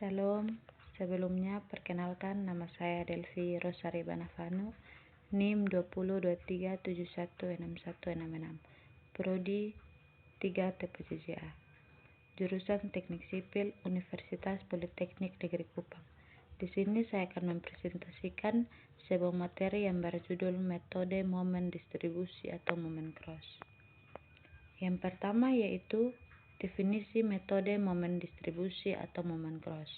Shalom, sebelumnya perkenalkan nama saya Delvi Rosari Banavanu, NIM 2023716166, Prodi 3 TPJJA, jurusan Teknik Sipil Universitas Politeknik Negeri Kupang. Di sini saya akan mempresentasikan sebuah materi yang berjudul metode momen distribusi atau momen cross. Yang pertama yaitu definisi metode momen distribusi atau momen cross.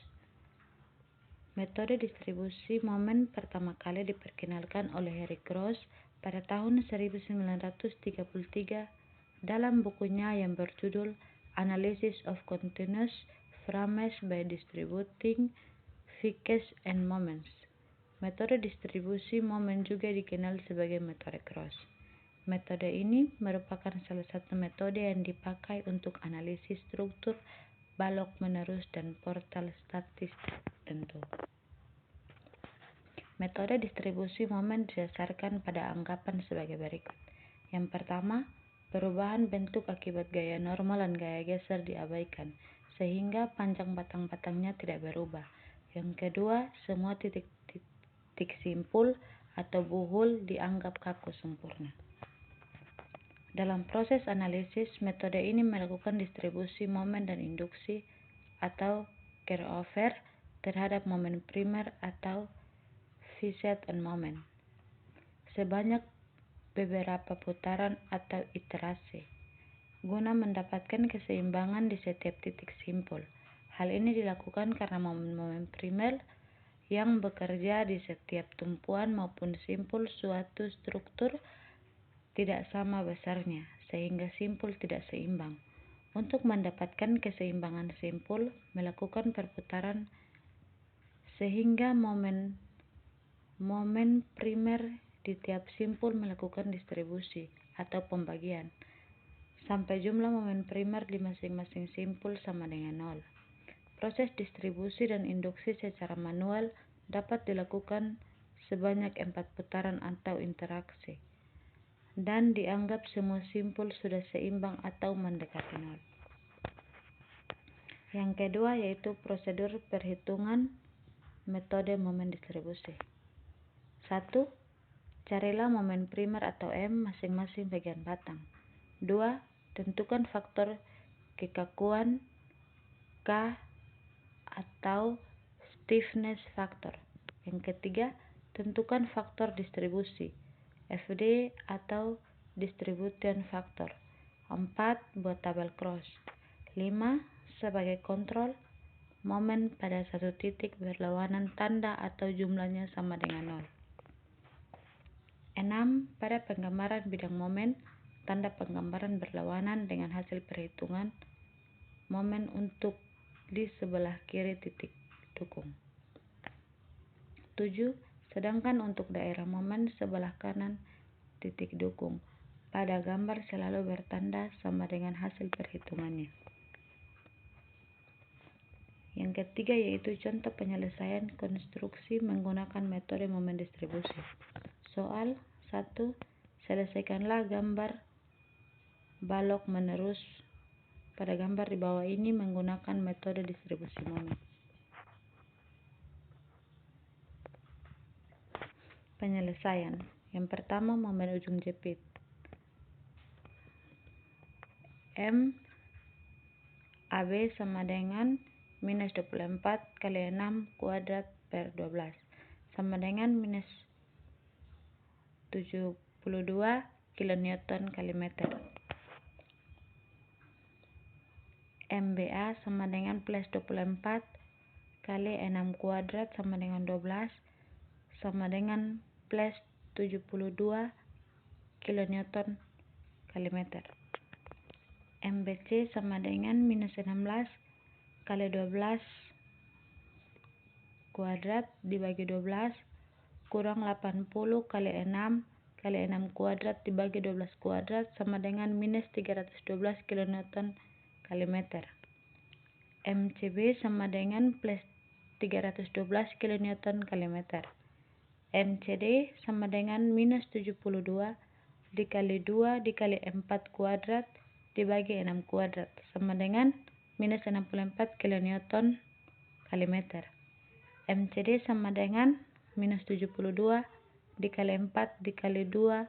Metode distribusi momen pertama kali diperkenalkan oleh Harry Cross pada tahun 1933 dalam bukunya yang berjudul Analysis of Continuous Frames by Distributing Fiches and Moments. Metode distribusi momen juga dikenal sebagai metode cross. Metode ini merupakan salah satu metode yang dipakai untuk analisis struktur balok menerus dan portal statistik tentu. Metode distribusi momen didasarkan pada anggapan sebagai berikut. Yang pertama, perubahan bentuk akibat gaya normal dan gaya geser diabaikan, sehingga panjang batang-batangnya tidak berubah. Yang kedua, semua titik simpul atau buhul dianggap kaku sempurna. Dalam proses analisis, metode ini melakukan distribusi momen dan induksi atau carryover terhadap momen primer atau fichet and moment sebanyak beberapa putaran atau iterasi guna mendapatkan keseimbangan di setiap titik simpul. Hal ini dilakukan karena momen-momen primer yang bekerja di setiap tumpuan maupun simpul suatu struktur tidak sama besarnya, sehingga simpul tidak seimbang. Untuk mendapatkan keseimbangan simpul, melakukan perputaran sehingga momen primer di tiap simpul melakukan distribusi atau pembagian sampai jumlah momen primer di masing-masing simpul sama dengan 0. Proses distribusi dan induksi secara manual dapat dilakukan sebanyak 4 putaran atau interaksi, dan dianggap semua simpul sudah seimbang atau mendekati 0. Yang kedua yaitu prosedur perhitungan metode momen distribusi. 1. Carilah momen primer atau M masing-masing bagian batang. 2. Tentukan faktor kekakuan K atau stiffness factor. Yang ketiga, tentukan faktor distribusi FD atau distribution factor. 4. Buat tabel cross. 5. Sebagai kontrol, momen pada satu titik berlawanan tanda atau jumlahnya sama dengan 0. 6. Pada penggambaran bidang momen, tanda penggambaran berlawanan dengan hasil perhitungan momen untuk di sebelah kiri titik dukung. 7. Sedangkan untuk daerah momen sebelah kanan titik dukung, pada gambar selalu bertanda sama dengan hasil perhitungannya. Yang ketiga yaitu contoh penyelesaian konstruksi menggunakan metode momen distribusi. Soal 1. Selesaikanlah gambar balok menerus pada gambar di bawah ini menggunakan metode distribusi momen. Penyelesaian. Yang pertama, momen ujung jepit M AB sama dengan minus 24 kali 6 kuadrat per 12 sama dengan minus 72 kilonewton kali meter. MBA sama dengan plus 24 kali 6 kuadrat sama dengan 12 sama dengan plus 72 kilonewton kali meter. MBC sama dengan minus 16 kali 12 kuadrat dibagi 12 kurang 80 kali 6 kali 6 kuadrat dibagi 12 kuadrat sama dengan minus 312 kilonewton kali meter. MCB sama dengan plus 312 kilonewton kali meter. MCD sama dengan minus 72 dikali 2 dikali 4 kuadrat dibagi 6 kuadrat sama dengan minus 64 kilonewton kali meter. MCD sama dengan minus 72 dikali 4 dikali 2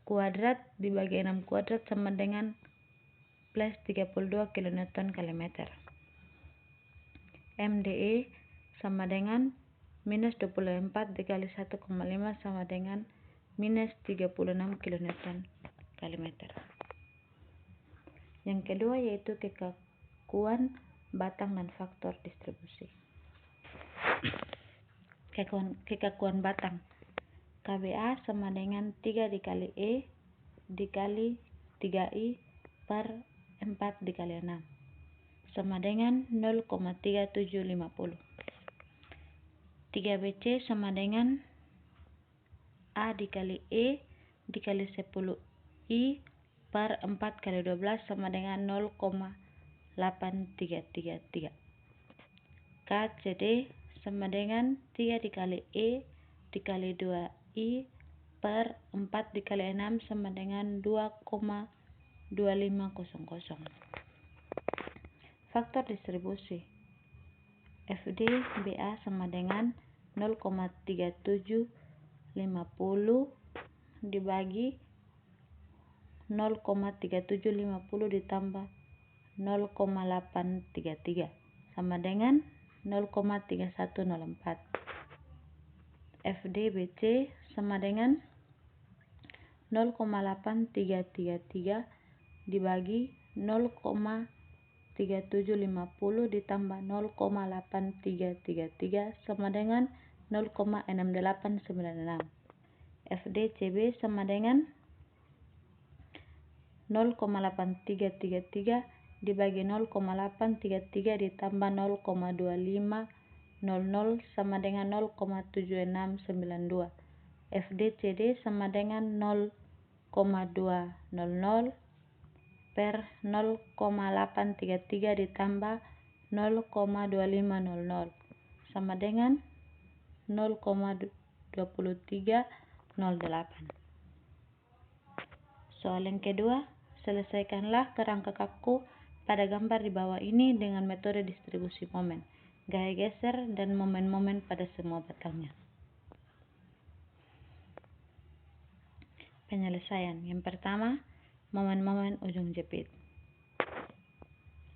kuadrat dibagi 6 kuadrat sama dengan plus 32 kilonewton kali meter. MDE sama dengan minus 24 dikali 1,5 sama dengan minus 36 kilonewton kali meter. Yang kedua yaitu kekakuan batang dan faktor distribusi. Kekakuan batang KBA sama dengan 3 dikali E dikali 3I per 4 dikali 6 sama dengan 0,3750. 3BC sama dengan A dikali E dikali 10I per 4 kali 12 sama dengan 0,8333. KCD sama dengan 3 dikali E dikali 2I per 4 dikali 6 sama dengan 2,2500. Faktor distribusi FD BA sama dengan 0,3750 dibagi 0,3750 ditambah 0,833 sama dengan 0,3104. FDBC sama dengan 0,8333 dibagi 0,3750 ditambah 0,8333 sama dengan 0,6896. FDCB sama dengan 0,8333 dibagi 0,833 ditambah 0,2500 sama dengan 0,7692. FDCD sama dengan 0,200 per 0,833 ditambah 0,2500 sama dengan 0,2308. Soal yang kedua, selesaikanlah kerangka kaku pada gambar di bawah ini dengan metode distribusi momen, gaya geser, dan momen-momen pada semua batangnya. Penyelesaian. Yang pertama, momen-momen ujung jepit.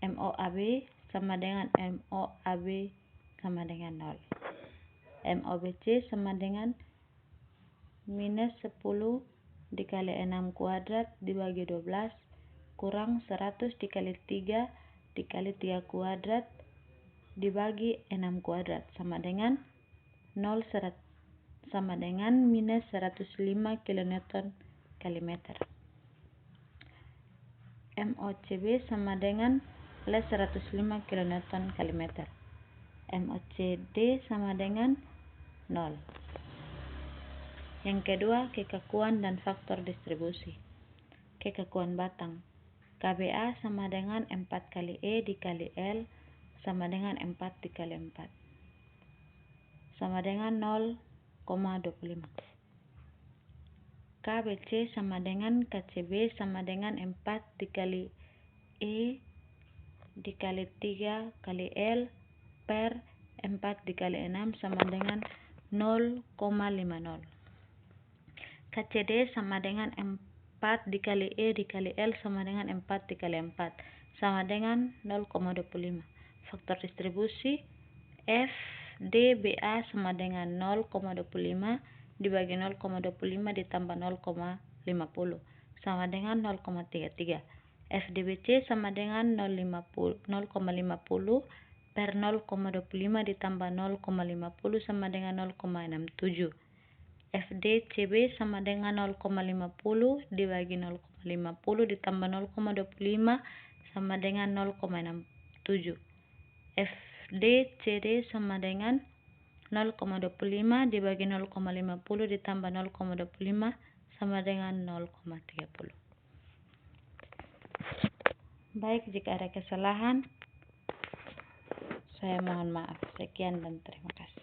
MOAB sama dengan MOAB sama dengan 0. MOBC sama dengan minus 10 dikali 6 kuadrat dibagi 12 kurang 100 dikali 3 dikali 3 kuadrat dibagi 6 kuadrat sama dengan 0 sama dengan minus 105 kilonewton kali meter. MOCB sama dengan plus 105 kilonewton kali meter. MOCD sama dengan 0. Yang kedua, kekakuan dan faktor distribusi. Kekakuan batang KBA sama dengan 4 kali E dikali L sama dengan 4 dikali 4 sama dengan 0,25. KBC sama dengan KCB sama dengan 4 dikali E dikali 3 kali L per 4 dikali 6 sama dengan 0,50. KCD sama dengan 4 dikali E dikali L sama dengan 4 dikali 4 sama dengan 0,25. Faktor distribusi FDBA sama dengan 0,25 dibagi 0,25 ditambah 0,50 sama dengan 0,33. FDBC sama dengan 0,50 per 0,25 ditambah 0,50 sama dengan 0,67. FDCB sama dengan 0,50 dibagi 0,50 ditambah 0,25 sama dengan 0,67. FDCD sama dengan 0,25 dibagi 0,50 ditambah 0,25 sama dengan 0,30. Baik, jika ada kesalahan, saya mohon maaf. Sekian dan terima kasih.